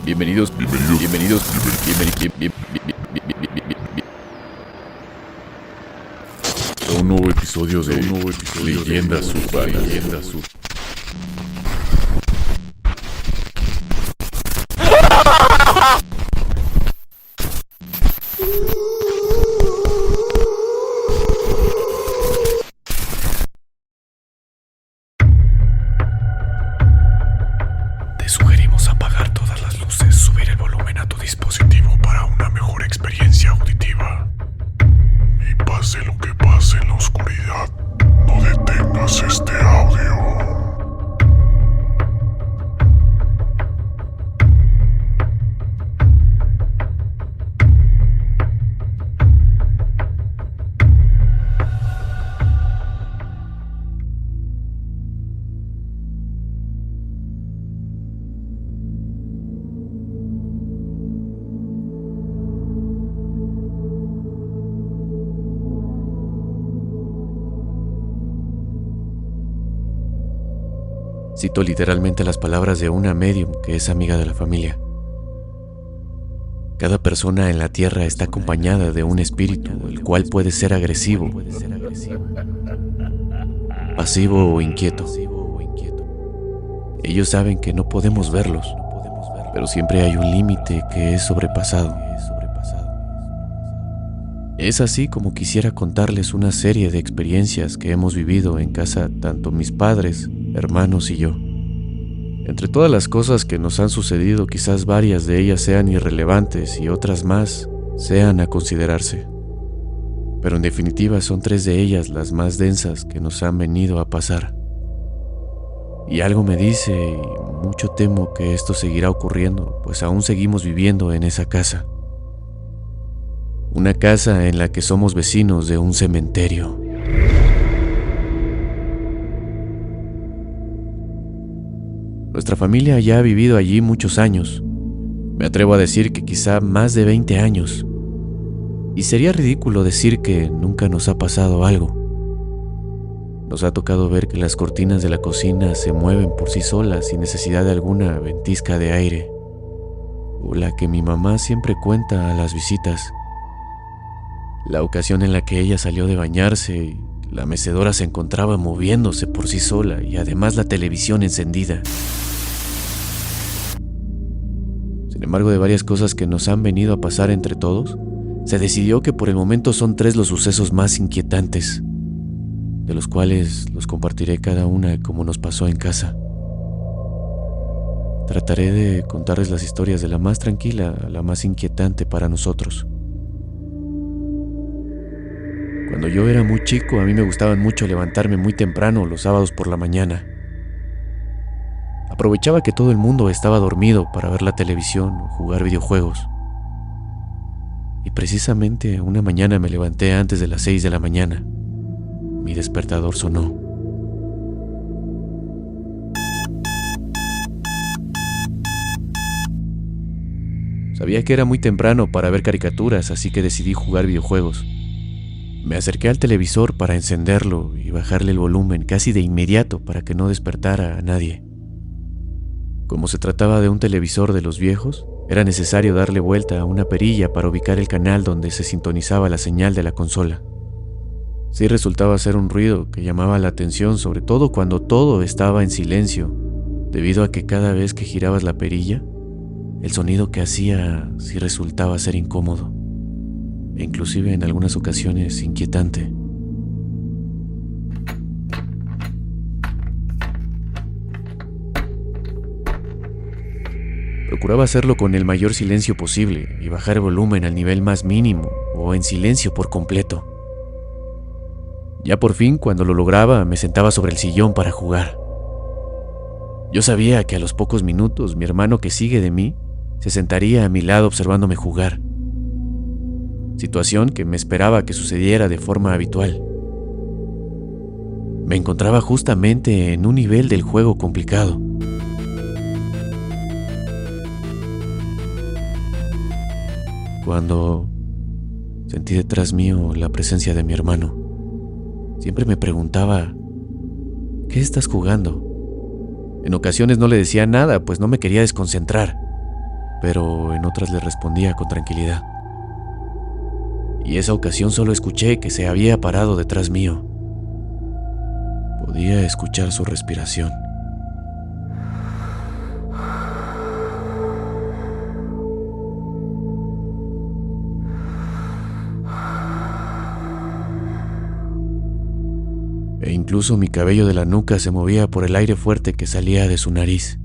Bienvenidos a un nuevo episodio de Leyendas Urbanas. Te sugerimos apagar todas las luces, subir el volumen a tu dispositivo para una mejor experiencia auditiva. Y pase lo que pase en la oscuridad, no detengas este audio. Cito literalmente las palabras de una medium que es amiga de la familia. Cada persona en la tierra está acompañada de un espíritu, el cual puede ser agresivo, pasivo o inquieto. Ellos saben que no podemos verlos, pero siempre hay un límite que es sobrepasado. Es así como quisiera contarles una serie de experiencias que hemos vivido en casa, tanto mis padres, hermanos y yo. Entre todas las cosas que nos han sucedido, quizás varias de ellas sean irrelevantes y otras más sean a considerarse. Pero en definitiva son 3 de ellas las más densas que nos han venido a pasar. Y algo me dice, y mucho temo que esto seguirá ocurriendo, pues aún seguimos viviendo en esa casa. Una casa en la que somos vecinos de un cementerio. Nuestra familia ya ha vivido allí muchos años. Me atrevo a decir que quizá más de 20 años. Y sería ridículo decir que nunca nos ha pasado algo. Nos ha tocado ver que las cortinas de la cocina se mueven por sí solas sin necesidad de alguna ventisca de aire. O la que mi mamá siempre cuenta a las visitas. La ocasión en la que ella salió de bañarse y la mecedora se encontraba moviéndose por sí sola y además la televisión encendida. Sin embargo, de varias cosas que nos han venido a pasar entre todos, se decidió que por el momento son 3 los sucesos más inquietantes, de los cuales los compartiré cada una como nos pasó en casa. Trataré de contarles las historias de la más tranquila a la más inquietante para nosotros. Cuando yo era muy chico, a mí me gustaba mucho levantarme muy temprano los sábados por la mañana. Aprovechaba que todo el mundo estaba dormido para ver la televisión o jugar videojuegos. Y precisamente una mañana me levanté antes de las 6 de la mañana. Mi despertador sonó. Sabía que era muy temprano para ver caricaturas, así que decidí jugar videojuegos. Me acerqué al televisor para encenderlo y bajarle el volumen casi de inmediato para que no despertara a nadie. Como se trataba de un televisor de los viejos, era necesario darle vuelta a una perilla para ubicar el canal donde se sintonizaba la señal de la consola. Sí resultaba ser un ruido que llamaba la atención, sobre todo cuando todo estaba en silencio, debido a que cada vez que girabas la perilla, el sonido que hacía sí resultaba ser incómodo. E inclusive en algunas ocasiones inquietante. Procuraba hacerlo con el mayor silencio posible y bajar el volumen al nivel más mínimo o en silencio por completo. Ya por fin, cuando lo lograba, me sentaba sobre el sillón para jugar. Yo sabía que a los pocos minutos mi hermano que sigue de mí se sentaría a mi lado observándome jugar. Situación que me esperaba que sucediera de forma habitual. Me encontraba justamente en un nivel del juego complicado. Cuando sentí detrás mío la presencia de mi hermano, siempre me preguntaba, ¿qué estás jugando? En ocasiones no le decía nada, pues no me quería desconcentrar. pero en otras le respondía con tranquilidad. Y esa ocasión solo escuché que se había parado detrás mío. Podía escuchar su respiración. E incluso mi cabello de la nuca se movía por el aire fuerte que salía de su nariz.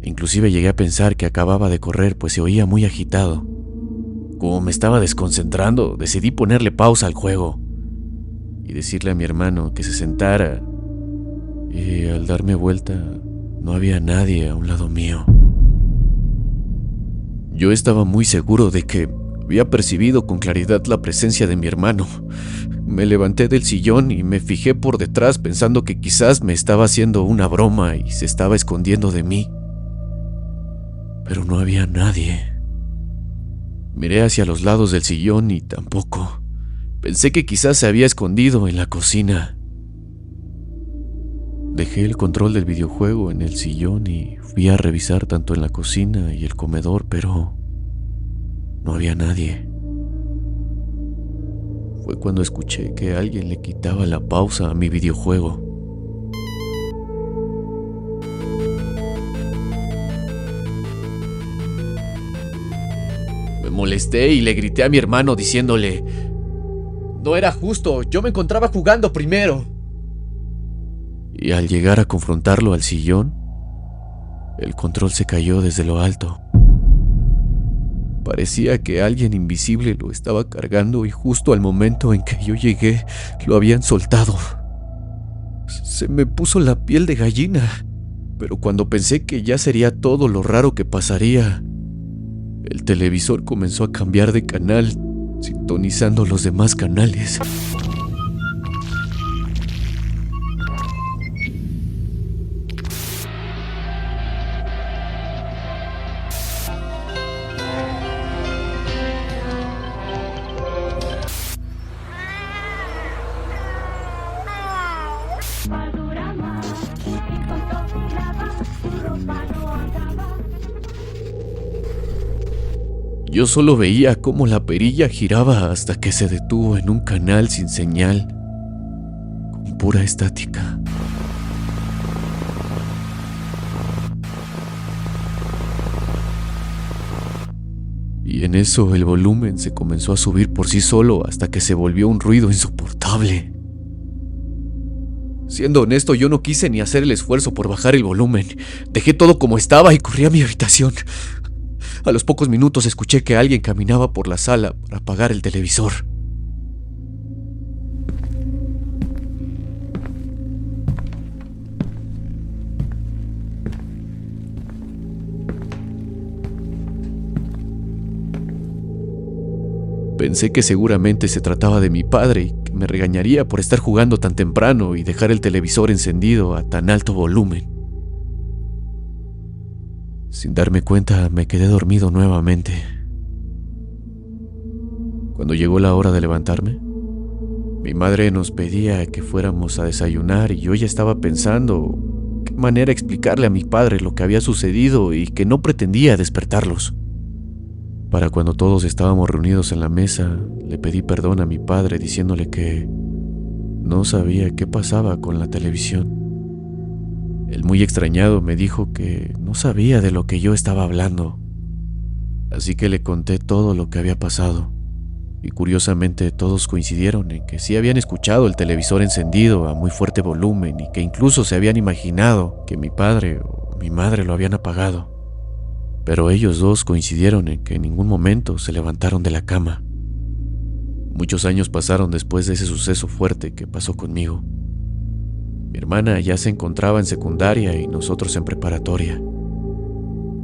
Inclusive llegué a pensar que acababa de correr, pues se oía muy agitado. Como me estaba desconcentrando, decidí ponerle pausa al juego y decirle a mi hermano que se sentara. Y al darme vuelta, no había nadie a un lado mío. Yo estaba muy seguro de que había percibido con claridad la presencia de mi hermano. Me levanté del sillón y me fijé por detrás pensando que quizás me estaba haciendo una broma y se estaba escondiendo de mí. Pero no había nadie. Miré hacia los lados del sillón y tampoco. Pensé que quizás se había escondido en la cocina. Dejé el control del videojuego en el sillón y fui a revisar tanto en la cocina y el comedor, pero no había nadie. Fue cuando escuché que alguien le quitaba la pausa a mi videojuego. Me molesté y le grité a mi hermano diciéndole: "No era justo, yo me encontraba jugando primero". Y al llegar a confrontarlo al sillón, el control se cayó desde lo alto. Parecía que alguien invisible lo estaba cargando y justo al momento en que yo llegué, lo habían soltado. Se me puso la piel de gallina, pero cuando pensé que ya sería todo lo raro que pasaría, el televisor comenzó a cambiar de canal, sintonizando los demás canales. Yo solo veía cómo la perilla giraba hasta que se detuvo en un canal sin señal, con pura estática. Y en eso el volumen se comenzó a subir por sí solo hasta que se volvió un ruido insoportable. Siendo honesto, yo no quise ni hacer el esfuerzo por bajar el volumen. Dejé todo como estaba y corrí a mi habitación. A los pocos minutos escuché que alguien caminaba por la sala para apagar el televisor. Pensé que seguramente se trataba de mi padre y que me regañaría por estar jugando tan temprano y dejar el televisor encendido a tan alto volumen. Sin darme cuenta, me quedé dormido nuevamente. Cuando llegó la hora de levantarme, mi madre nos pedía que fuéramos a desayunar y yo ya estaba pensando qué manera explicarle a mi padre lo que había sucedido y que no pretendía despertarlos. Para cuando todos estábamos reunidos en la mesa, le pedí perdón a mi padre diciéndole que no sabía qué pasaba con la televisión. Él, muy extrañado, me dijo que no sabía de lo que yo estaba hablando. Así que le conté todo lo que había pasado. Y curiosamente todos coincidieron en que sí habían escuchado el televisor encendido a muy fuerte volumen y que incluso se habían imaginado que mi padre o mi madre lo habían apagado. Pero ellos dos coincidieron en que en ningún momento se levantaron de la cama. Muchos años pasaron después de ese suceso fuerte que pasó conmigo. Mi hermana ya se encontraba en secundaria y nosotros en preparatoria.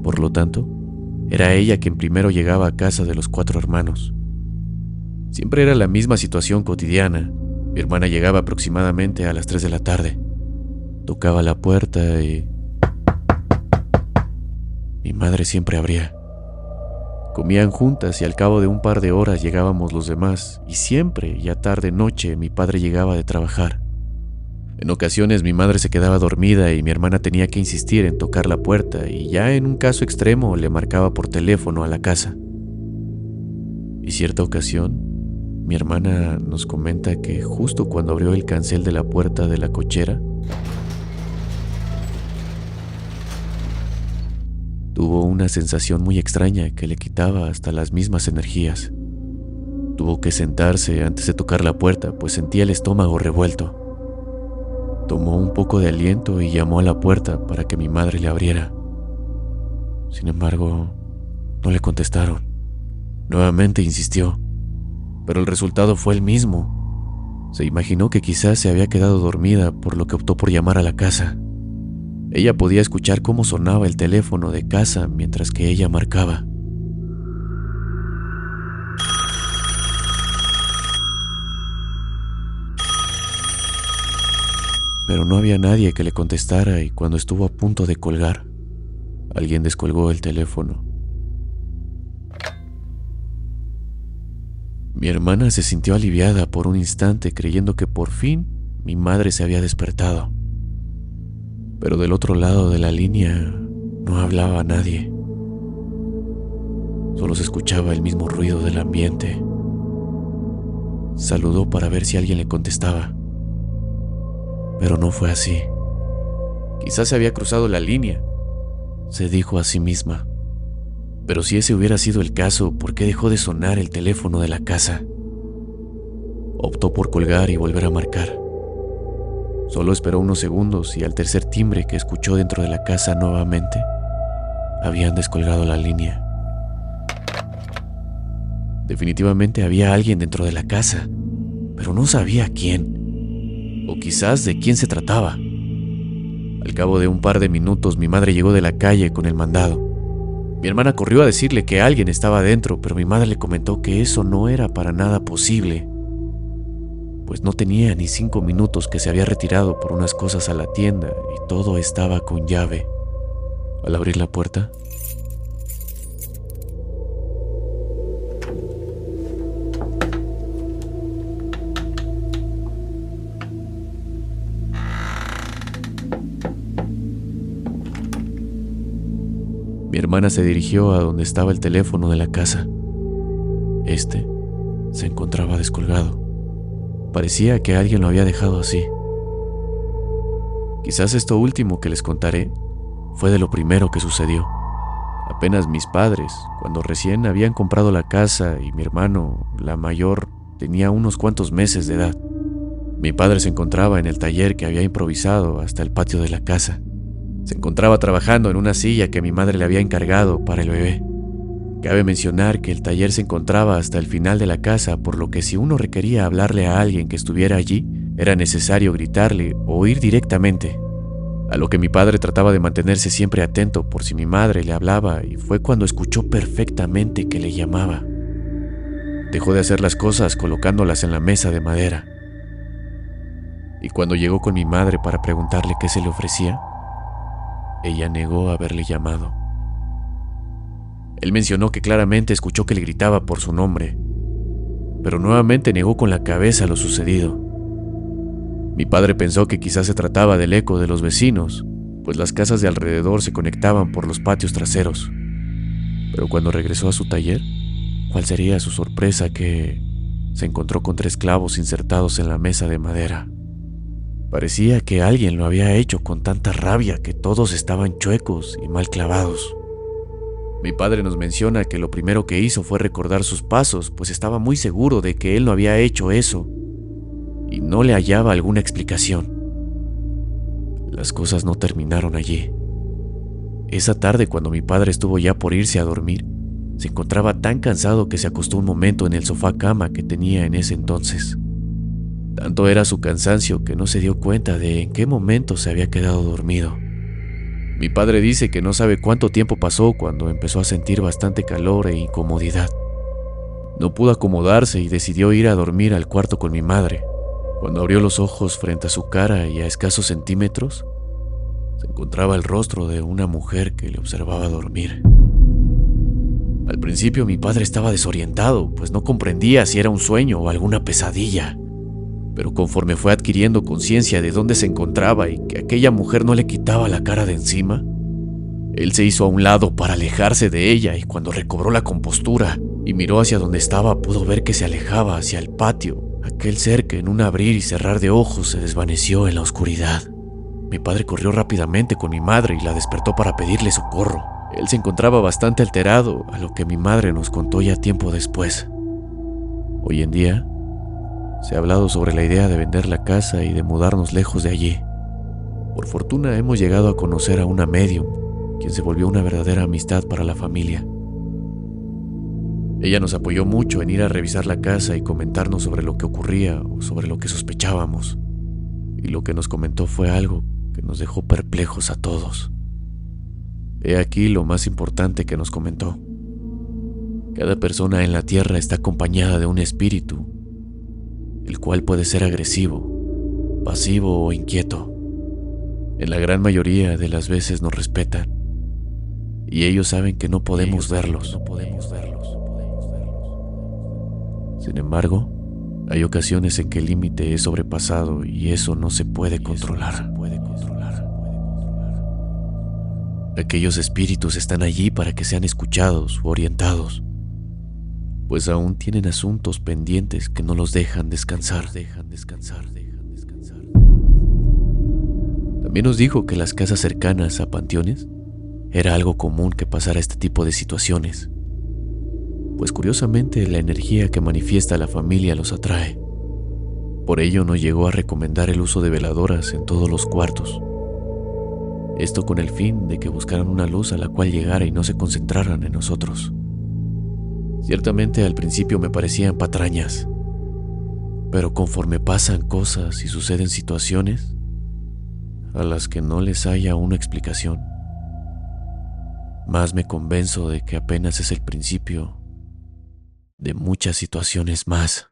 Por lo tanto, era ella quien primero llegaba a casa de los 4 hermanos. Siempre era la misma situación cotidiana. Mi hermana llegaba aproximadamente a las 3 de la tarde. Tocaba la puerta y mi madre siempre abría. Comían juntas y al cabo de un par de horas llegábamos los demás, y siempre, ya tarde noche, mi padre llegaba de trabajar. En ocasiones mi madre se quedaba dormida y mi hermana tenía que insistir en tocar la puerta, y ya en un caso extremo le marcaba por teléfono a la casa. Y cierta ocasión, mi hermana nos comenta que justo cuando abrió el cancel de la puerta de la cochera, tuvo una sensación muy extraña que le quitaba hasta las mismas energías. Tuvo que sentarse antes de tocar la puerta, pues sentía el estómago revuelto. Tomó un poco de aliento y llamó a la puerta para que mi madre le abriera. Sin embargo, no le contestaron. Nuevamente insistió, pero el resultado fue el mismo. Se imaginó que quizás se había quedado dormida, por lo que optó por llamar a la casa. Ella podía escuchar cómo sonaba el teléfono de casa mientras que ella marcaba. Pero no había nadie que le contestara, y cuando estuvo a punto de colgar, alguien descolgó el teléfono. Mi hermana se sintió aliviada por un instante, creyendo que por fin mi madre se había despertado. Pero del otro lado de la línea no hablaba nadie. Solo se escuchaba el mismo ruido del ambiente. Saludó para ver si alguien le contestaba, pero no fue así. Quizás se había cruzado la línea, se dijo a sí misma. Pero si ese hubiera sido el caso, ¿por qué dejó de sonar el teléfono de la casa? Optó por colgar y volver a marcar. Solo esperó unos segundos y al tercer timbre que escuchó dentro de la casa nuevamente, habían descolgado la línea. Definitivamente había alguien dentro de la casa, pero no sabía quién, o quizás de quién se trataba. Al cabo de un par de minutos, mi madre llegó de la calle con el mandado. Mi hermana corrió a decirle que alguien estaba dentro, pero mi madre le comentó que eso no era para nada posible, pues no tenía ni 5 minutos que se había retirado por unas cosas a la tienda y todo estaba con llave. Al abrir la puerta, mi hermana se dirigió a donde estaba el teléfono de la casa. Este se encontraba descolgado. Parecía que alguien lo había dejado así. Quizás esto último que les contaré fue de lo primero que sucedió. Apenas mis padres, cuando recién habían comprado la casa y mi hermano, la mayor, tenía unos cuantos meses de edad. Mi padre se encontraba en el taller que había improvisado hasta el patio de la casa. Se encontraba trabajando en una silla que mi madre le había encargado para el bebé. Cabe mencionar que el taller se encontraba hasta el final de la casa, por lo que si uno requería hablarle a alguien que estuviera allí, era necesario gritarle o ir directamente. A lo que mi padre trataba de mantenerse siempre atento por si mi madre le hablaba, y fue cuando escuchó perfectamente que le llamaba. Dejó de hacer las cosas colocándolas en la mesa de madera. Y cuando llegó con mi madre para preguntarle qué se le ofrecía, ella negó haberle llamado. Él mencionó que claramente escuchó que le gritaba por su nombre, pero nuevamente negó con la cabeza lo sucedido. Mi padre pensó que quizás se trataba del eco de los vecinos, pues las casas de alrededor se conectaban por los patios traseros. Pero cuando regresó a su taller, ¿cuál sería su sorpresa que se encontró con 3 clavos insertados en la mesa de madera? Parecía que alguien lo había hecho con tanta rabia que todos estaban chuecos y mal clavados. Mi padre nos menciona que lo primero que hizo fue recordar sus pasos, pues estaba muy seguro de que él no había hecho eso y no le hallaba alguna explicación. Las cosas no terminaron allí. Esa tarde, cuando mi padre estuvo ya por irse a dormir, se encontraba tan cansado que se acostó un momento en el sofá cama que tenía en ese entonces. Tanto era su cansancio que no se dio cuenta de en qué momento se había quedado dormido. Mi padre dice que no sabe cuánto tiempo pasó cuando empezó a sentir bastante calor e incomodidad. No pudo acomodarse y decidió ir a dormir al cuarto con mi madre. Cuando abrió los ojos, frente a su cara y a escasos centímetros, se encontraba el rostro de una mujer que le observaba dormir. Al principio mi padre estaba desorientado, pues no comprendía si era un sueño o alguna pesadilla. Pero conforme fue adquiriendo conciencia de dónde se encontraba y que aquella mujer no le quitaba la cara de encima, él se hizo a un lado para alejarse de ella, y cuando recobró la compostura y miró hacia donde estaba, pudo ver que se alejaba hacia el patio, aquel ser que en un abrir y cerrar de ojos se desvaneció en la oscuridad. Mi padre corrió rápidamente con mi madre y la despertó para pedirle socorro. Él se encontraba bastante alterado, a lo que mi madre nos contó ya tiempo después. Hoy en día, se ha hablado sobre la idea de vender la casa y de mudarnos lejos de allí. Por fortuna hemos llegado a conocer a una medium, quien se volvió una verdadera amistad para la familia. Ella nos apoyó mucho en ir a revisar la casa y comentarnos sobre lo que ocurría o sobre lo que sospechábamos. Y lo que nos comentó fue algo que nos dejó perplejos a todos. He aquí lo más importante que nos comentó. Cada persona en la tierra está acompañada de un espíritu, el cual puede ser agresivo, pasivo o inquieto. En la gran mayoría de las veces nos respetan, y ellos saben que no podemos verlos. Sin embargo, hay ocasiones en que el límite es sobrepasado y eso no se puede controlar. Aquellos espíritus están allí para que sean escuchados o orientados, pues aún tienen asuntos pendientes que no los dejan descansar. También nos dijo que las casas cercanas a panteones era algo común que pasara este tipo de situaciones, pues curiosamente la energía que manifiesta la familia los atrae. Por ello nos llegó a recomendar el uso de veladoras en todos los cuartos. Esto con el fin de que buscaran una luz a la cual llegara y no se concentraran en nosotros. Ciertamente al principio me parecían patrañas, pero conforme pasan cosas y suceden situaciones a las que no les haya una explicación, más me convenzo de que apenas es el principio de muchas situaciones más.